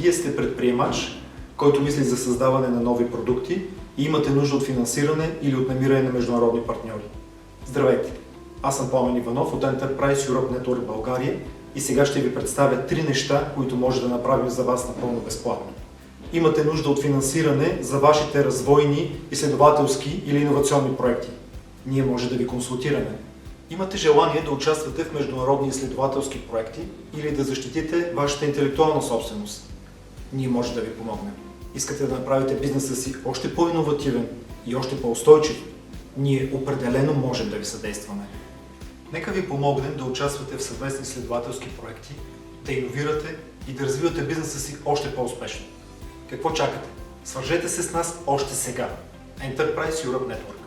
Вие сте предприемач, който мисли за създаване на нови продукти и имате нужда от финансиране или от намиране на международни партньори. Здравейте! Аз съм Пламен Иванов от Enterprise Europe Network България и сега ще ви представя 3 неща, които може да направим за вас напълно безплатно. Имате нужда от финансиране за вашите развойни, изследователски или иновационни проекти. Ние може да ви консултираме. Имате желание да участвате в международни изследователски проекти или да защитите вашата интелектуална собственост. Ние може да ви помогнем. Искате да направите бизнеса си още по-иновативен и още по-устойчив? Ние определено можем да ви съдействаме. Нека ви помогнем да участвате в съвместни изследователски проекти, да иновирате и да развивате бизнеса си още по-успешно. Какво чакате? Свържете се с нас още сега. Enterprise Europe Network.